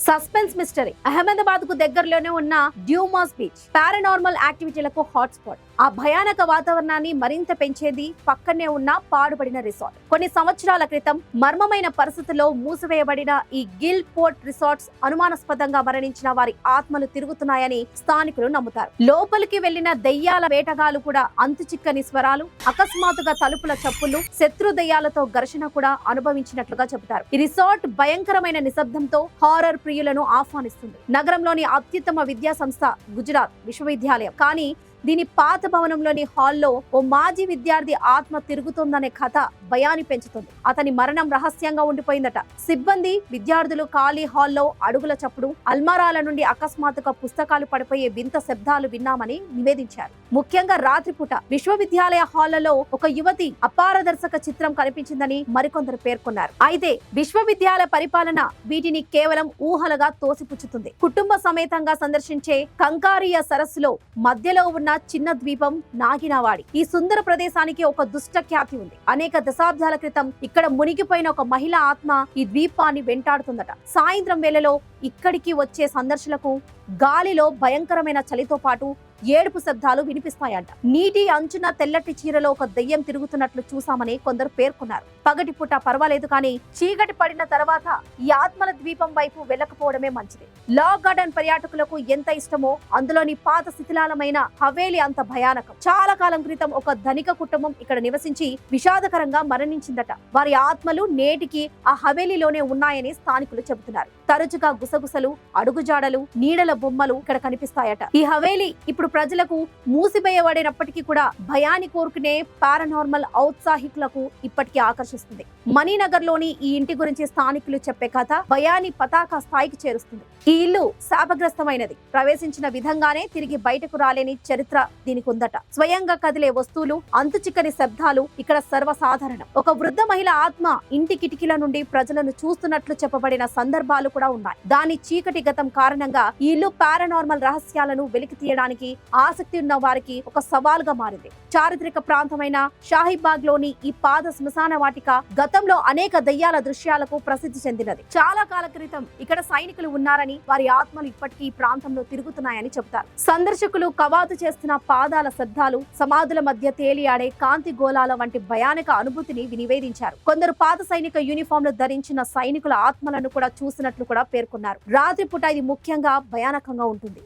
Suspense mystery Ahmedabad కు దగ్గరలోనే ఉన్న డ్యూమాస్ బీచ్ పారానార్మల్ యాక్టివిటీలకు హాట్ స్పాట్. ఆ భయానక వాతావరణాన్ని మరింత పెంచేది పక్కనే ఉన్న పాడుపడిన రిసార్ట్. కొన్ని సంవత్సరాల క్రితం మర్మమైన పరిస్థితుల్లో మూసివేయబడిన ఈ గిల్ పోర్ట్ రిసార్ట్స్ అనుమానాస్పదంగా మరణించిన వారి ఆత్మలు తిరుగుతున్నాయని స్థానికులు నమ్ముతారు. లోపలికి వెళ్లిన దెయ్యాల వేటగాలు కూడా అంతుచిక్కని స్వరాలు, అకస్మాత్తుగా తలుపుల చప్పులు, శత్రు దెయ్యాలతో ఘర్షణ కూడా అనుభవించినట్లుగా చెబుతారు. ఈ రిసార్ట్ భయంకరమైన నిశ్శబ్దంతో హారర్ ప్రియులను ఆహ్వానిస్తుంది. నగరంలోని అత్యుత్తమ విద్యా సంస్థ గుజరాత్ విశ్వవిద్యాలయం. కానీ దీని పాత భవనంలోని హాల్లో ఓ మాజీ విద్యార్థి ఆత్మ తిరుగుతోందనే కథ భయాన్ని పెంచుతుంది. అతని మరణం రహస్యంగా ఉండిపోయిందట. సిబ్బంది, విద్యార్థులు ఖాళీ హాల్లో అడుగుల చప్పుడు, అల్మారాల నుండి అకస్మాత్తుగా పుస్తకాలు పడిపోయే వింత శబ్దాలు విన్నామని నివేదించారు. ముఖ్యంగా రాత్రిపూట విశ్వవిద్యాలయ హాళ్లలో ఒక యువతి అపారదర్శక చిత్రం కనిపించిందని మరికొందరు పేర్కొన్నారు. అయితే విశ్వవిద్యాలయ పరిపాలన వీటిని కేవలం ఊహలుగా తోసిపుచ్చుతుంది. కుటుంబ సమేతంగా సందర్శించే కంకారియ సరస్సులో మధ్యలో ఉన్న చిన్న ద్వీపం నాగినవాడి. ఈ సుందర ప్రదేశానికి ఒక దుష్ట ఖ్యాతి ఉంది. అనేక దశాబ్దాల క్రితం ఇక్కడ మునిగిపోయిన ఒక మహిళ ఆత్మ ఈ ద్వీపాన్ని వెంటాడుతుందట. సాయంత్రం వేళలో ఇక్కడికి వచ్చే సందర్శకులకు గాలిలో భయంకరమైన చలితో పాటు ఏడుపు శబ్దాలు వినిపిస్తాయంట. నీటి అంచున తెల్లటి చీరలో ఒక దెయ్యం తిరుగుతున్నట్లు చూసామని కొందరు పేర్కొన్నారు. పగటిపూట పర్వాలేదు, కానీ చీకటి పడిన తర్వాత ఈ ఆత్మల ద్వీపం వైపు వెళ్ళకపోవడమే మంచిది. లా గార్డెన్ పర్యాటకులకు ఎంత ఇష్టమో అందులోని పాత శిథిలాలమైన హవేలి అంత భయానకం. చాలా కాలం క్రితం ఒక ధనిక కుటుంబం ఇక్కడ నివసించి విషాదకరంగా మరణించిందట. వారి ఆత్మలు నేటికి ఆ హవేలీలోనే ఉన్నాయని స్థానికులు చెబుతున్నారు. తరచుగా గుసగుసలు, అడుగుజాడలు, నీడల బొమ్మలు ఇక్కడ కనిపిస్తాయట. ఈ హవేలీ ఇప్పుడు ప్రజలకు మూసివేయబడినప్పటికీ కూడా భయాన్ని కోరుకునే పారానార్మల్ ఔత్సాహికులకు ఇప్పటికీ ఆకర్షిస్తుంది. మణినగర్ లోని ఈ ఇంటి గురించి స్థానికులు చెప్పే కథ భయాన్ని పతాక స్థాయికి చేరుస్తుంది. ఈ ఇల్లు శాపగ్రస్తమైనది. ప్రవేశించిన విధంగానే తిరిగి బయటకు రాలేని చరిత్ర దీనికి ఉందట. స్వయంగా కదిలే వస్తువులు, అంతుచిక్కని శబ్దాలు ఇక్కడ సర్వసాధారణం. ఒక వృద్ధ మహిళ ఆత్మ ఇంటి కిటికీల నుండి ప్రజలను చూస్తున్నట్లు చెప్పబడిన సందర్భాలు కూడా ఉన్నాయి. దాని చీకటి గతం కారణంగా ఈ ఇల్లు పారానార్మల్ రహస్యాలను వెలికి తీయడానికి ఆసక్తి ఉన్న వారికి ఒక సవాల్గా మారింది. చారిత్రక ప్రాంతమైన షాహీబాగ్ లోని ఈ పాద శ్మశాన వాటిక గతంలో అనేక దయ్యాల దృశ్యాలకు ప్రసిద్ధి చెందినది. చాలా కాల క్రితం ఇక్కడ సైనికులు ఉన్నారని, వారి ఆత్మలు ఇప్పటికీ ఈ ప్రాంతంలో తిరుగుతున్నాయని చెబుతారు. సందర్శకులు కవాతు చేస్తున్న పాదాల శబ్దాలు, సమాధుల మధ్య తేలియాడే కాంతి గోళాల వంటి భయానక అనుభూతిని నివేదించారు. కొందరు పాత సైనిక యూనిఫామ్లు ధరించిన సైనికుల ఆత్మలను కూడా చూసినట్లు కూడా పేర్కొన్నారు. రాత్రిపూట ఇది ముఖ్యంగా భయానకంగా ఉంటుంది.